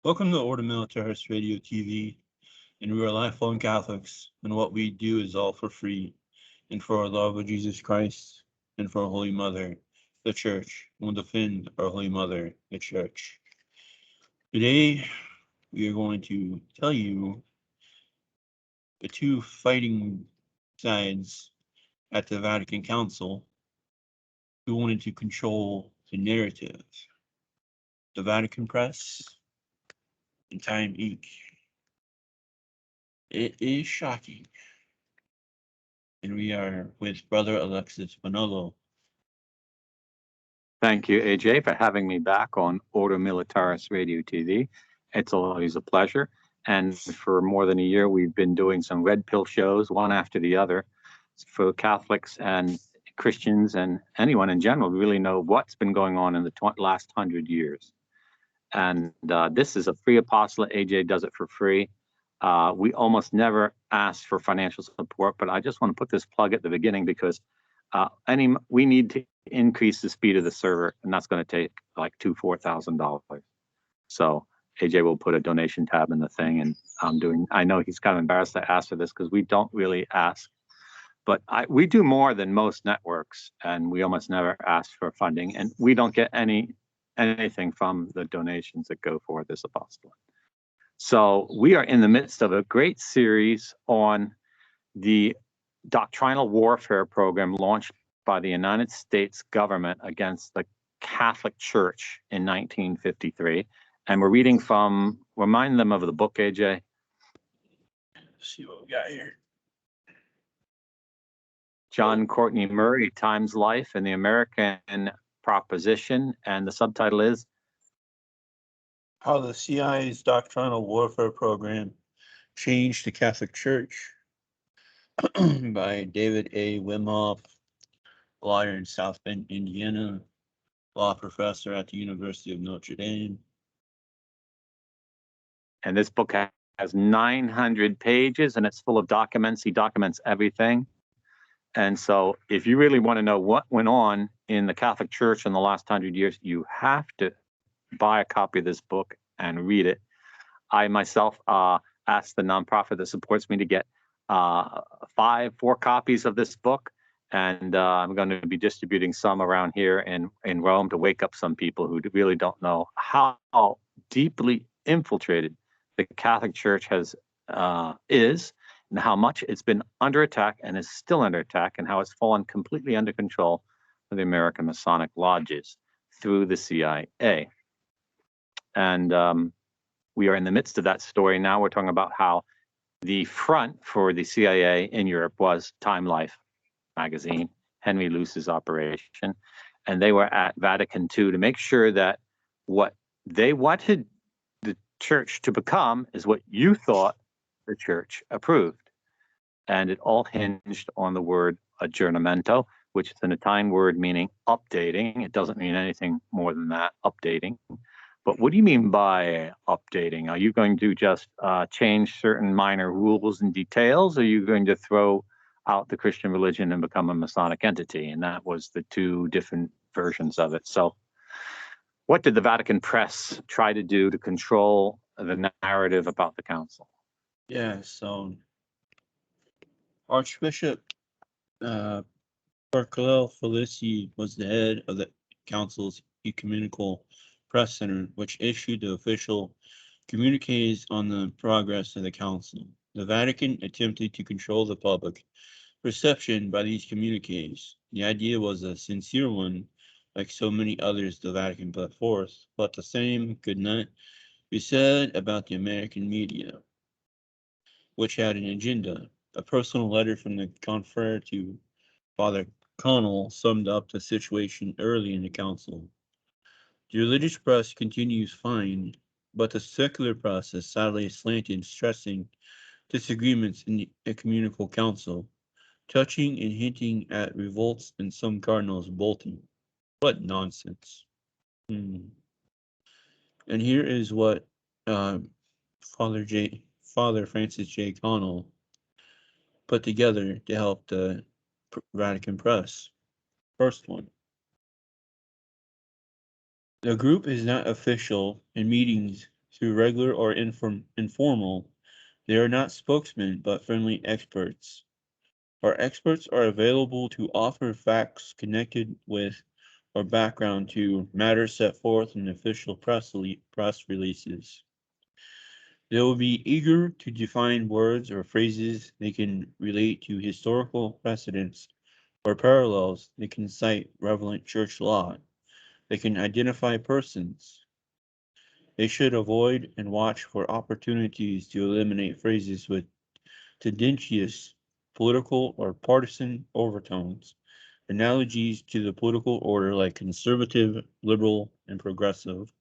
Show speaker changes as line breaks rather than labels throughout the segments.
Welcome to Order Militaris Radio TV, and we are lifelong Catholics, and what we do is all for free, and for our love of Jesus Christ, and for our Holy Mother, the Church, and we'll defend our Holy Mother, the Church. Today, we are going to tell you the two fighting sides at the Vatican Council who wanted to control the narrative. The Vatican Press and Time Inc. It is shocking. And we are with Brother Alexis Manolo.
Thank you, AJ, for having me back on Order Militaris Radio TV. It's always a pleasure. And for more than a year, we've been doing some red pill shows, one after the other, for Catholics and Christians and anyone in general to really know what's been going on in the last 100 years. And this is a free apostolate. AJ does it for free. We almost never ask for financial support, but I just want to put this plug at the beginning because we need to increase the speed of the server, and that's going to take like $4,000. So AJ will put a donation tab in the thing, and I know he's kind of embarrassed to ask for this because we don't really ask, but we do more than most networks, and we almost never ask for funding, and we don't get anything from the donations that go for this apostolate. So we are in the midst of a great series on the doctrinal warfare program launched by the United States government against the Catholic Church in 1953. And we're reading remind them of the book, AJ.
Let's see what we got here.
John Courtney Murray, Time's Life and the American Proposition. And the subtitle is
How the CIA's doctrinal warfare program changed the Catholic Church by David A. Wimhoff, lawyer in South Bend, Indiana, law professor at the University of Notre Dame.
And this book has 900 pages and it's full of documents. He documents everything. And so if you really want to know what went on in the Catholic Church in the last 100 years, you have to buy a copy of this book and read it. I myself asked the nonprofit that supports me to get 4 copies of this book. And I'm going to be distributing some around here in Rome to wake up some people who really don't know how deeply infiltrated the Catholic Church is, and how much it's been under attack and is still under attack, and how it's fallen completely under control of the American Masonic lodges through the CIA. And we are in the midst of that story now. We're talking about how the front for the CIA in Europe was Time Life magazine, Henry Luce's operation. And they were at Vatican II to make sure that what they wanted the church to become is what you thought the church approved. And it all hinged on the word aggiornamento, which is an Italian word meaning updating. It doesn't mean anything more than that, updating. But what do you mean by updating? Are you going to just change certain minor rules and details? Or are you going to throw out the Christian religion and become a Masonic entity? And that was the two different versions of it. So what did the Vatican Press try to do to control the narrative about the council?
Yeah, so Archbishop Barcelo Felici was the head of the council's ecumenical press center, which issued the official communiques on the progress of the council. The Vatican attempted to control the public perception by these communiques. The idea was a sincere one, like so many others the Vatican put forth, but the same could not be said about the American media, which had an agenda. A personal letter from the confrere to Father Connell summed up the situation early in the council. The religious press continues fine, but the secular press is sadly slanted, stressing disagreements in the ecumenical council, touching and hinting at revolts and some cardinals bolting. What nonsense. And here is what Father Francis J. Connell put together to help the Vatican Press. First one. The group is not official, and meetings through regular or informal. They are not spokesmen, but friendly experts. Our experts are available to offer facts connected with or background to matters set forth in official press releases. They will be eager to define words or phrases they can relate to historical precedents or parallels. They can cite relevant church law. They can identify persons. They should avoid and watch for opportunities to eliminate phrases with tendentious political or partisan overtones, analogies to the political order like conservative, liberal, and progressive.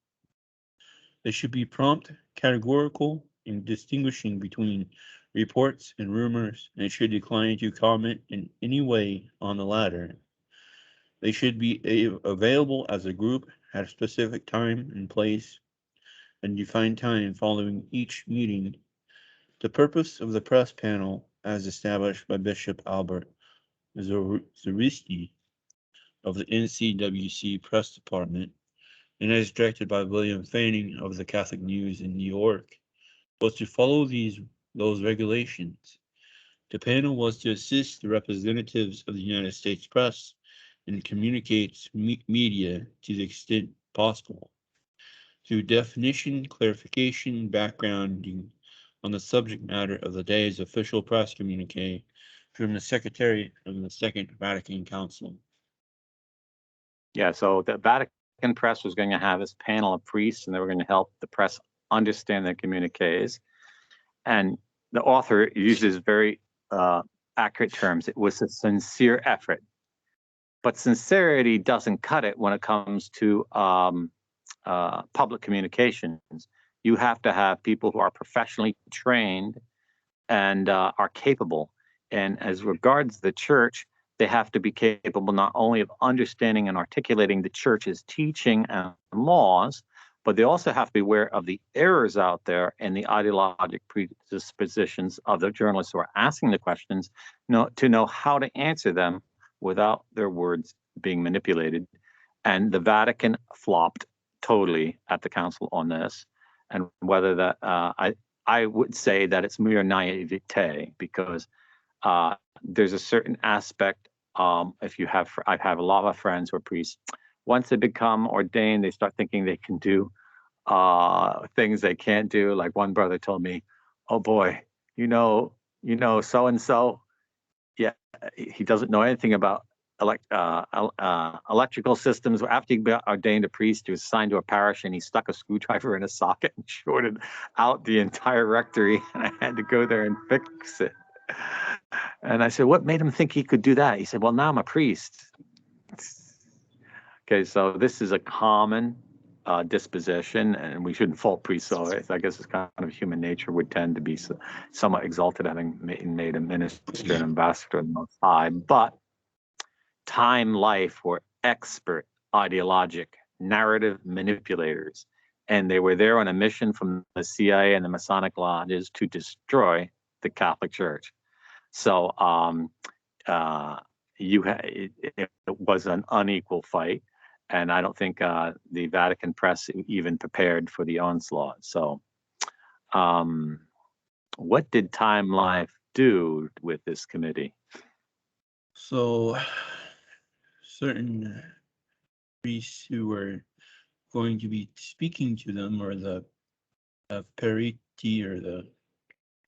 They should be prompt, categorical in distinguishing between reports and rumors, and should decline to comment in any way on the latter. They should be available as a group at a specific time and place and defined time following each meeting. The purpose of the press panel, as established by Bishop Albert Zariski of the NCWC Press Department, and as directed by William Fanning of the Catholic News in New York, was to follow those regulations. The panel was to assist the representatives of the United States press and communicate media to the extent possible. Through definition, clarification, backgrounding on the subject matter of the day's official press communique from the Secretary of the Second Vatican Council.
Yeah, so the Vatican press was going to have this panel of priests, and they were going to help the press understand their communiques. And the author uses very accurate terms. It was a sincere effort. But sincerity doesn't cut it when it comes to public communications. You have to have people who are professionally trained and are capable. And as regards the church, they have to be capable not only of understanding and articulating the church's teaching and laws, but they also have to be aware of the errors out there and the ideologic predispositions of the journalists who are asking the questions, to know how to answer them without their words being manipulated. And the Vatican flopped totally at the council on this. And whether that, I would say that it's mere naivete, because there's a certain aspect. I have a lot of friends who are priests. Once they become ordained, they start thinking they can do things they can't do. Like one brother told me, "Oh boy, you know, so and so. Yeah, he doesn't know anything about electrical systems." After he got ordained a priest, he was assigned to a parish, and he stuck a screwdriver in a socket and shorted out the entire rectory, and I had to go there and fix it. And I said, "What made him think he could do that?" He said, "Well, now I'm a priest." Okay, so this is a common disposition, and we shouldn't fault priests. So I guess it's kind of human nature would tend to be somewhat exalted, having made a minister and ambassador of the Most High. But Time Life were expert ideologic narrative manipulators, and they were there on a mission from the CIA and the Masonic lodges to destroy the Catholic Church. So it was an unequal fight, and I don't think the Vatican press even prepared for the onslaught. So what did Time Life do with this committee?
So, certain priests who were going to be speaking to them, or the periti, or the,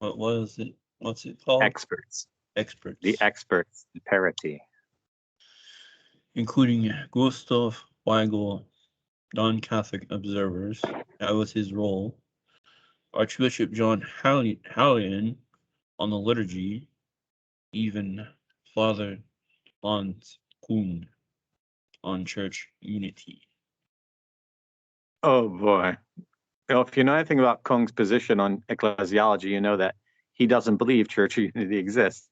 what was it? What's it called?
Experts.
Experts.
The experts, the periti.
Including Gustav Weigel, non-Catholic observers. That was his role. Archbishop John Hallian on the liturgy, even Father Hans Kuhn on church unity.
Oh boy. If you know anything about Kung's position on ecclesiology, you know that he doesn't believe church unity exists.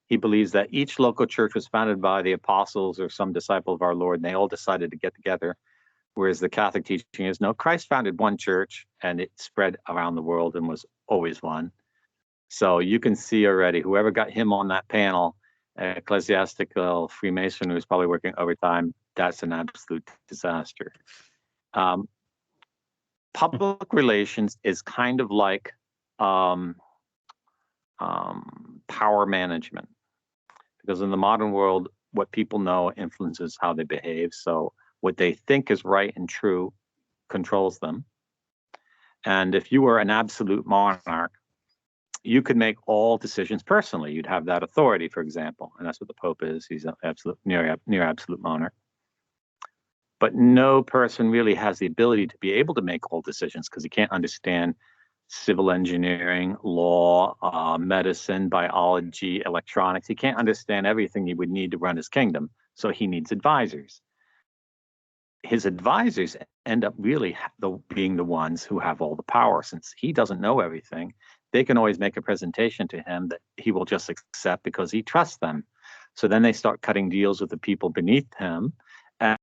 He believes that each local church was founded by the apostles or some disciple of our Lord, and they all decided to get together. Whereas the Catholic teaching is, no, Christ founded one church and it spread around the world and was always one. So you can see already, whoever got him on that panel, ecclesiastical Freemason who's probably working overtime, that's an absolute disaster. public relations is kind of like power management, because in the modern world, what people know influences how they behave. So what they think is right and true controls them. And if you were an absolute monarch, you could make all decisions personally. You'd have that authority, for example, and that's what the Pope is. He's an absolute, near absolute monarch. But no person really has the ability to be able to make all decisions because he can't understand civil engineering, law, medicine, biology, electronics. He can't understand everything he would need to run his kingdom. So he needs advisors. His advisors end up really being the ones who have all the power. Since he doesn't know everything, they can always make a presentation to him that he will just accept because he trusts them. So then they start cutting deals with the people beneath him,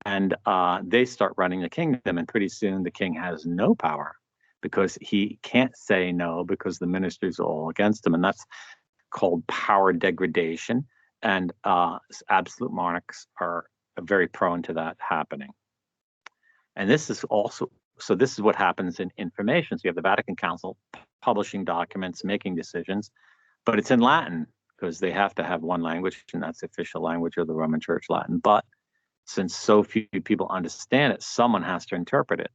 and they start running the kingdom. And pretty soon the king has no power because he can't say no because the ministers are all against him. And that's called power degradation. And absolute monarchs are very prone to that happening. And this is also, so this is what happens in information. So you have the Vatican Council publishing documents, making decisions, but it's in Latin because they have to have one language, and that's the official language of the Roman Church, Latin. But since so few people understand it, someone has to interpret it.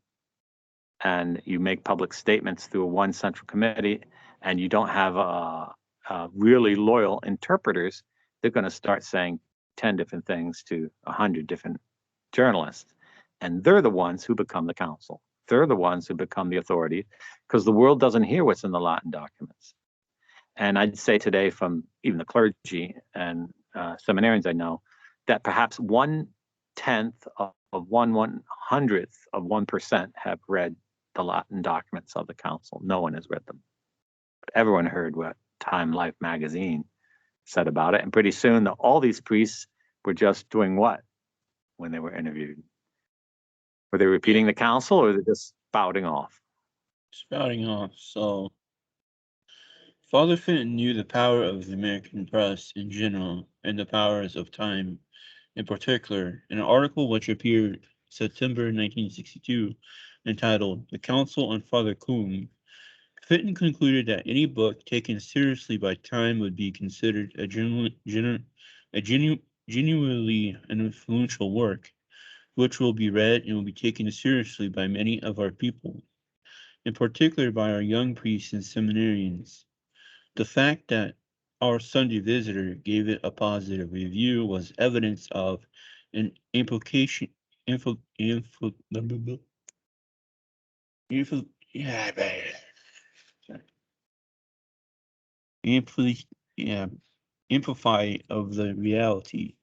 And you make public statements through one central committee, and you don't have really loyal interpreters. They're going to start saying 10 different things to 100 different journalists. And they're the ones who become the council. They're the ones who become the authority because the world doesn't hear what's in the Latin documents. And I'd say today from even the clergy and seminarians I know that perhaps 1/10 of 1/100th of 1% have read the Latin documents of the council. No one has read them. But everyone heard what Time Life magazine said about it. And pretty soon all these priests were just doing what when they were interviewed? Were they repeating the council or were they just spouting off?
Spouting off. So, Father Fenton knew the power of the American press in general and the powers of Time in particular. In an article which appeared September 1962 entitled The Council on Father Coombe, Fenton concluded that any book taken seriously by Time would be considered a genuinely influential work, which will be read and will be taken seriously by many of our people, in particular by our young priests and seminarians. The fact that our Sunday visitor gave it a positive review was evidence of an implication, info, info, info, yeah, sorry. Yeah, amplify of the reality.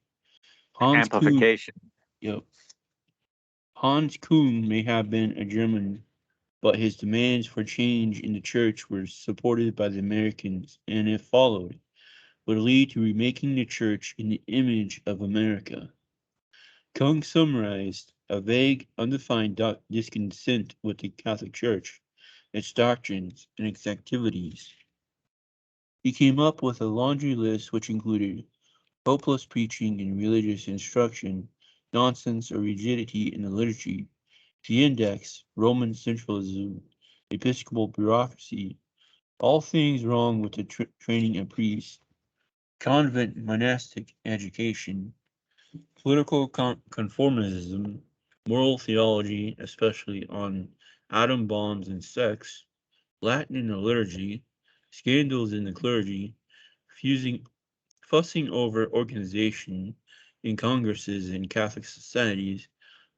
Hans Kuhn,
Amplification.
yep. Hans Kuhn may have been a German, but his demands for change in the church were supported by the Americans, and if followed, would lead to remaking the church in the image of America. Kung summarized a vague, undefined discontent with the Catholic Church, its doctrines, and its activities. He came up with a laundry list which included hopeless preaching and religious instruction, nonsense or rigidity in the liturgy, the index, Roman centralism, episcopal bureaucracy, all things wrong with the training of priests, convent monastic education, political conformism, moral theology, especially on atom bombs and sex, Latin in the liturgy, scandals in the clergy, fussing over organization in congresses and Catholic societies,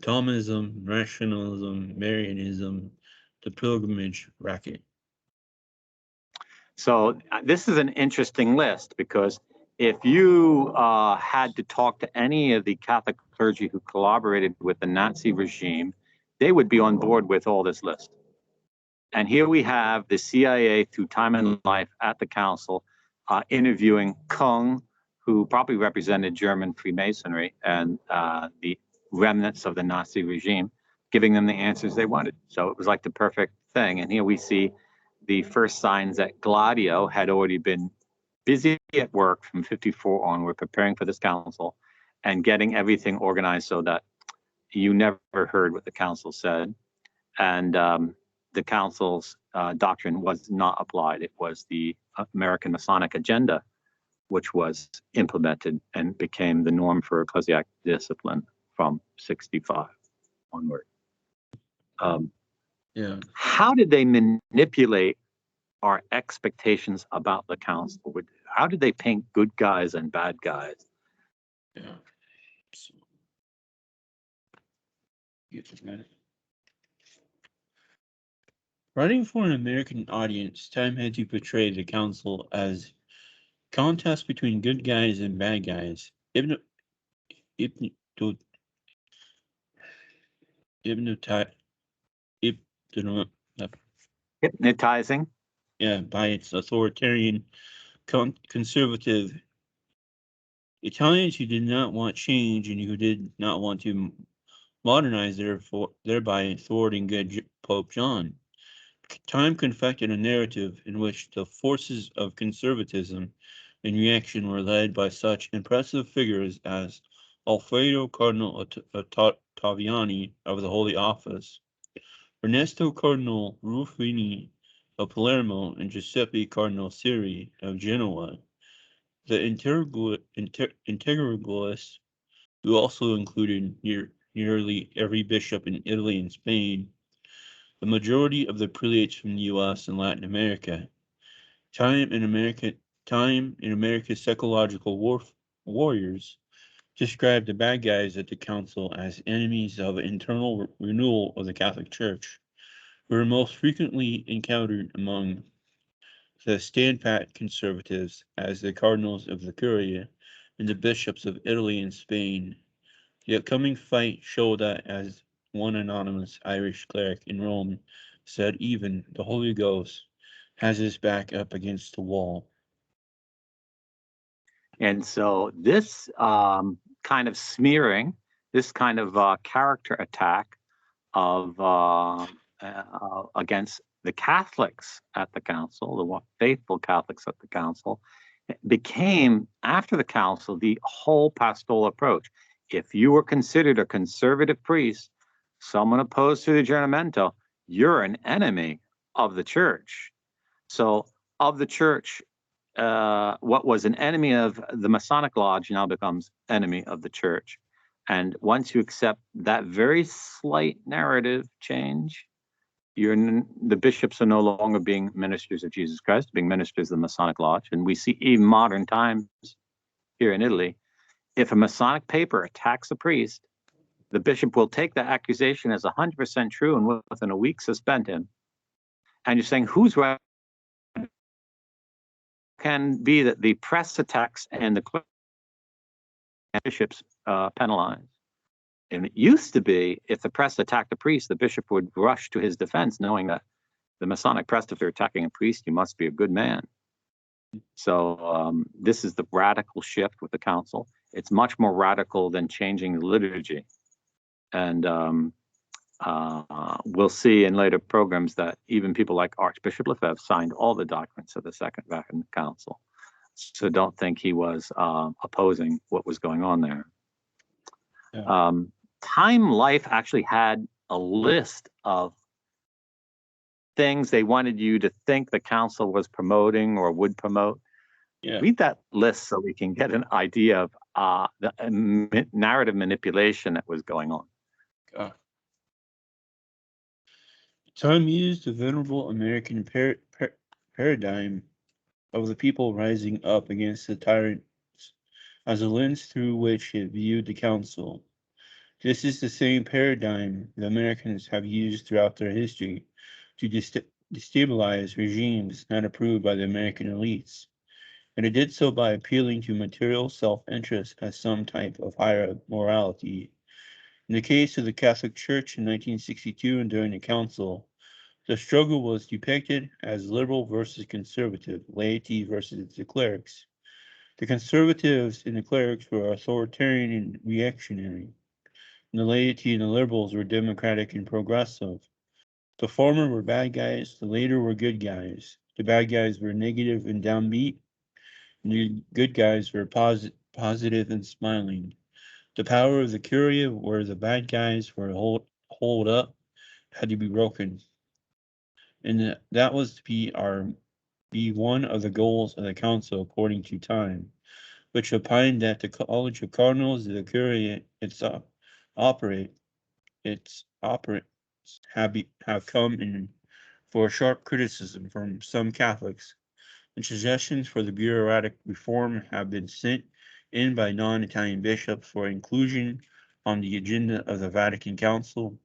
Thomisim, rationalism, Marianism, the pilgrimage racket.
So this is an interesting list because if you had to talk to any of the Catholic clergy who collaborated with the Nazi regime, they would be on board with all this list. And here we have the CIA through Time and Life at the council interviewing Kung, who probably represented German Freemasonry and the remnants of the Nazi regime, giving them the answers they wanted. So it was like the perfect thing. And here we see the first signs that Gladio had already been busy at work from 54 onward, preparing for this council and getting everything organized so that you never heard what the council said. And the council's doctrine was not applied. It was the American Masonic agenda, which was implemented and became the norm for ecclesiastic discipline from 65 onward.
Yeah.
How did they manipulate our expectations about the council? How did they paint good guys and bad guys?
Yeah. So, get this minute. Writing for an American audience, Time had to portray the council as contest between good guys and bad guys. Hypnoti- hypno-
Hypnotizing.
yeah, by its authoritarian, conservative Italians who did not want change and who did not want to modernize, thereby thwarting good Pope John. Time confected a narrative in which the forces of conservatism and reaction were led by such impressive figures as Alfredo Cardinal Ottaviani of the Holy Office, Ernesto Cardinal Ruffini of Palermo, and Giuseppe Cardinal Siri of Genoa. The integralists, who also included nearly every bishop in Italy and Spain, the majority of the prelates from the U.S. and Latin America. Time in America's psychological warriors described the bad guys at the council as enemies of internal renewal of the Catholic Church, who were most frequently encountered among the stand-pat conservatives as the cardinals of the Curia and the bishops of Italy and Spain. The upcoming fight showed that, as one anonymous Irish cleric in Rome said, even the Holy Ghost has his back up against the wall.
And so this kind of smearing, this kind of character attack of against the Catholics at the council, the faithful Catholics at the council, became, after the council, the whole pastoral approach. If you were considered a conservative priest, someone opposed to the Aggiornamento, you're an enemy of the church. So of the church, what was an enemy of the Masonic Lodge now becomes enemy of the church. And once you accept that very slight narrative change, the bishops are no longer being ministers of Jesus Christ, being ministers of the Masonic Lodge. And we see even modern times here in Italy, if a Masonic paper attacks a priest, the bishop will take that accusation as 100% true and within a week suspend him. And you're saying, who's right? Can be that the press attacks and the bishops penalized. And it used to be, if the press attacked a priest, the bishop would rush to his defense, knowing that the Masonic press, if they're attacking a priest, you must be a good man. So this is the radical shift with the council. It's much more radical than changing the liturgy. And we'll see in later programs that even people like Archbishop Lefebvre signed all the documents of the Second Vatican Council. So don't think he was opposing what was going on there. Yeah. Time Life actually had a list of things they wanted you to think the council was promoting or would promote. Yeah. Read that list so we can get an idea of the narrative manipulation that was going on.
Time used the venerable American paradigm of the people rising up against the tyrants as a lens through which it viewed the council. This is the same paradigm the Americans have used throughout their history to destabilize regimes not approved by the American elites, and it did so by appealing to material self-interest as some type of higher morality. In the case of the Catholic Church in 1962 and during the Council, the struggle was depicted as liberal versus conservative, laity versus the clerics. The conservatives and the clerics were authoritarian and reactionary. The laity and the liberals were democratic and progressive. The former were bad guys, the later were good guys. The bad guys were negative and downbeat, and the good guys were positive and smiling. The power of the Curia, where the bad guys were hold up, had to be broken. and that was to be one of the goals of the council according to time, which opined that the College of Cardinals, the Curia, operate its operates have come in for sharp criticism from some Catholics, and suggestions for the bureaucratic reform have been sent in by non-Italian bishops for inclusion on the agenda of the Vatican Council.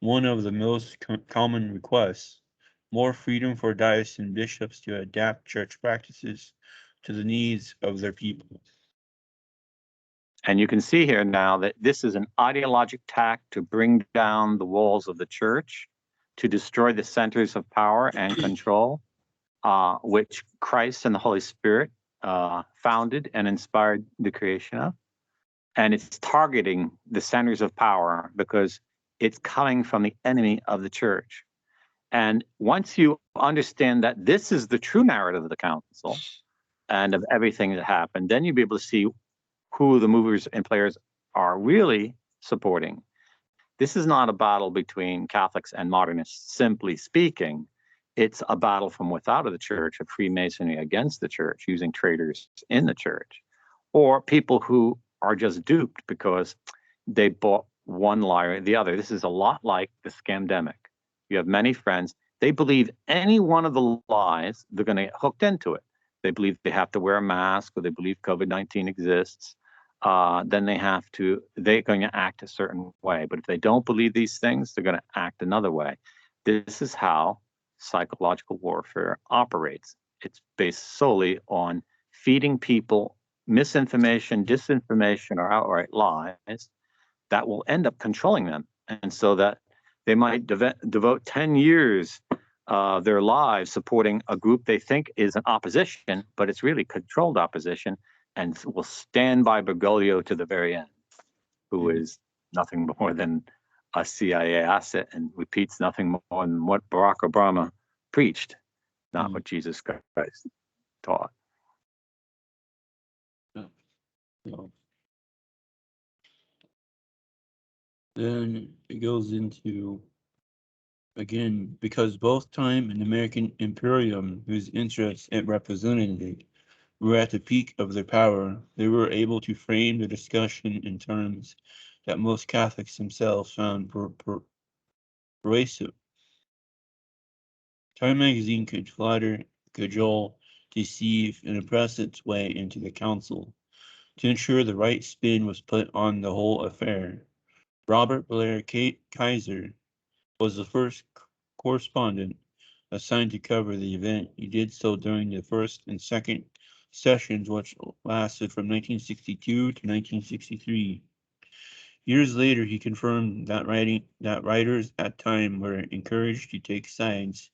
One of the most common requests, more freedom for diocesan bishops to adapt church practices to the needs of their people.
And you can see here now that this is an ideologic tack to bring down the walls of the church, to destroy the centers of power and control, which Christ and the Holy Spirit founded and inspired the creation of. And it's targeting the centers of power because it's coming from the enemy of the church. And once you understand that this is the true narrative of the council and of everything that happened, then you'll be able to see who the movers and players are really supporting. This is not a battle between Catholics and modernists, simply speaking. It's a battle from without of the church, of Freemasonry against the church, using traitors in the church, or people who are just duped because they bought one lie or the other. This is a lot like the scamdemic. You have many friends, they believe any one of the lies, they're going to get hooked into it. They believe they have to wear a mask, or they believe COVID-19 exists. Then they're going to act a certain way. But if they don't believe these things, they're going to act another way. This is how psychological warfare operates. It's based solely on feeding people misinformation, disinformation, or outright lies that will end up controlling them. And so that they might devote 10 years of their lives supporting a group they think is an opposition, but it's really controlled opposition, and will stand by Bergoglio to the very end, who is nothing more than a CIA asset and repeats nothing more than what Barack Obama preached, not what Jesus Christ taught.
So, then it goes into, again, because both time and American imperium, whose interests it represented, were at the peak of their power, they were able to frame the discussion in terms that most Catholics themselves found persuasive. Time magazine could flatter, cajole, deceive, and oppress its way into the council to ensure the right spin was put on the whole affair. Robert Blair Kaiser was the first correspondent assigned to cover the event. He did so during the first and second sessions, which lasted from 1962 to 1963. Years later, he confirmed that writers at time were encouraged to take sides.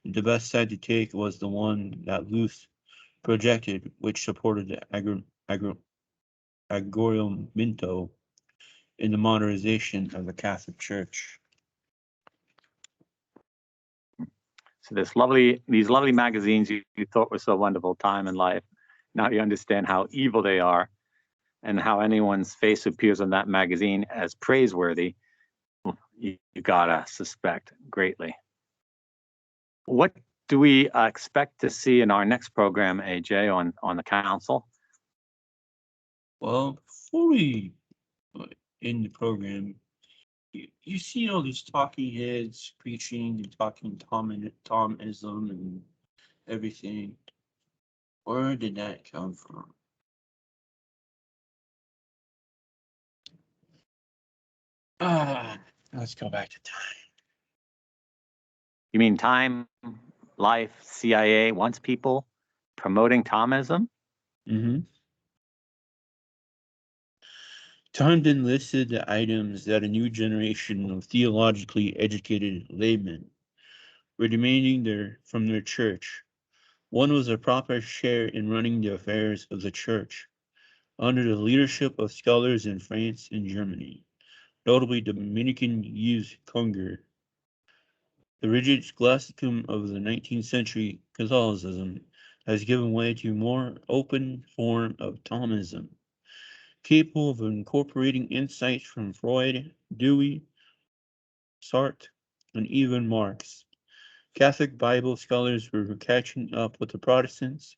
The best side to take was the one that Luth projected, which supported the aggiornamento in the modernization of the Catholic Church.
So these lovely magazines you thought were so wonderful, Time and Life. Now you understand how evil they are, and how anyone's face appears on that magazine as praiseworthy. You gotta suspect greatly. What do we expect to see in our next program, AJ, on the council?
Well, before we end the program, you see all these talking heads preaching and talking Thomism and everything. Where did that come from? Let's go back to time.
You mean Time, Life, CIA wants people promoting Thomism?
Time then listed the items that a new generation of theologically educated laymen were demanding from their church. One was a proper share in running the affairs of the church under the leadership of scholars in France and Germany, notably Dominican Yves Conger. The rigid scholasticism of the 19th century Catholicism has given way to a more open form of Thomism, capable of incorporating insights from Freud, Dewey, Sartre, and even Marx. Catholic Bible scholars were catching up with the Protestants,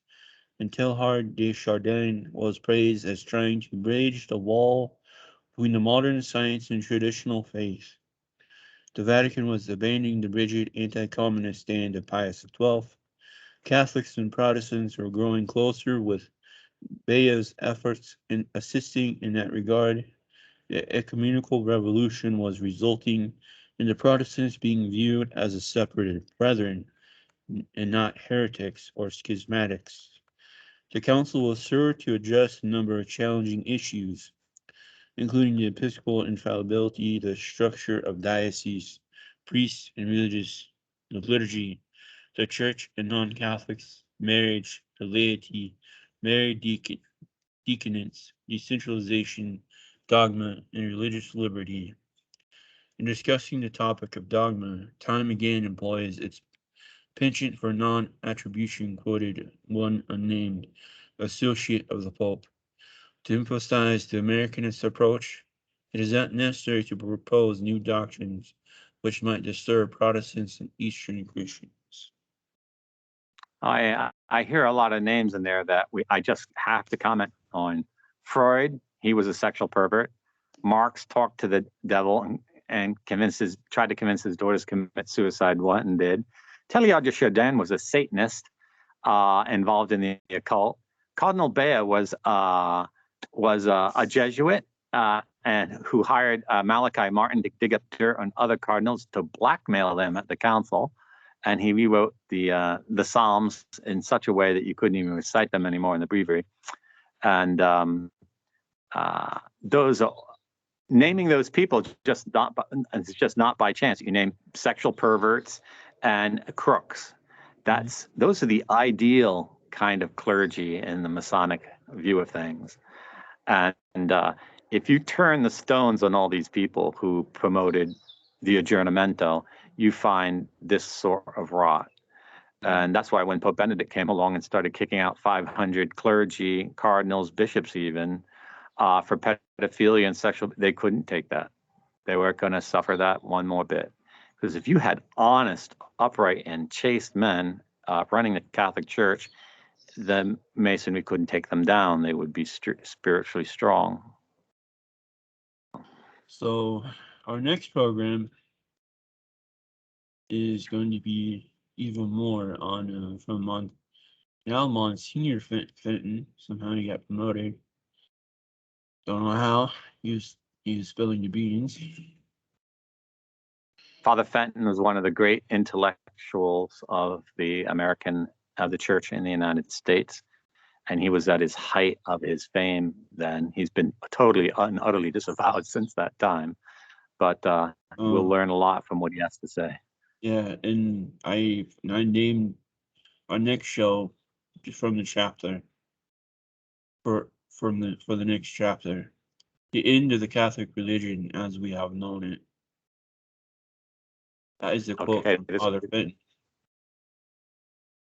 and Teilhard de Chardin was praised as trying to bridge the wall between the modern science and traditional faith. The Vatican was abandoning the rigid anti-communist stand of Pius XII. Catholics and Protestants were growing closer, with Bea's efforts in assisting in that regard. The ecumenical revolution was resulting in the Protestants being viewed as a separate brethren and not heretics or schismatics. The council was served to address a number of challenging issues, including the episcopal infallibility, the structure of dioceses, priests and religious, the liturgy, the church and non-Catholics, marriage, the laity, married deaconance, decentralization, dogma, and religious liberty. In discussing the topic of dogma, time again employs its penchant for non-attribution, quoted one unnamed associate of the Pope. To emphasize the Americanist approach, it is not necessary to propose new doctrines which might disturb Protestants and Eastern Christians.
I hear a lot of names in there that I just have to comment on. Freud, he was a sexual pervert. Marx talked to the devil and tried to convince his daughters to commit suicide, what, and did. Teilhard de Chardin was a Satanist involved in the occult. Cardinal Bea was a Jesuit and who hired Malachi Martin to dig up dirt on other cardinals to blackmail them at the council. And he rewrote the Psalms in such a way that you couldn't even recite them anymore in the breviary. And naming those people it's just not by chance. You name sexual perverts and crooks. Those are the ideal kind of clergy in the Masonic view of things. And if you turn the stones on all these people who promoted the aggiornamento, you find this sort of rot. And that's why when Pope Benedict came along and started kicking out 500 clergy, cardinals, bishops even, for pedophilia and sexual, they couldn't take that. They weren't going to suffer that one more bit. Because if you had honest, upright, and chaste men running the Catholic Church, the Masonry couldn't take them down. They would be spiritually strong.
So our next program is going to be even more on from Monsignor Fenton. Somehow he got promoted. Don't know how. He was spilling the beans.
Father Fenton was one of the great intellectuals of the church in the United States. And he was at his height of his fame then. He's been totally and utterly disavowed since that time. But we'll learn a lot from what he has to say.
Yeah, and I named our next show from the chapter for the next chapter, the end of the Catholic religion as we have known it. That is the quote from Father Fenton.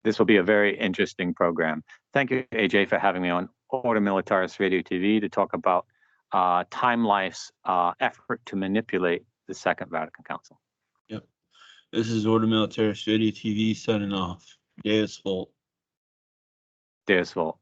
This will be a very interesting program. Thank you, AJ, for having me on Ordo Militaris Radio TV to talk about Time Life's effort to manipulate the Second Vatican Council.
Yep. This is Ordo Militaris Radio TV signing off. Deus Volt.
Deus Volt.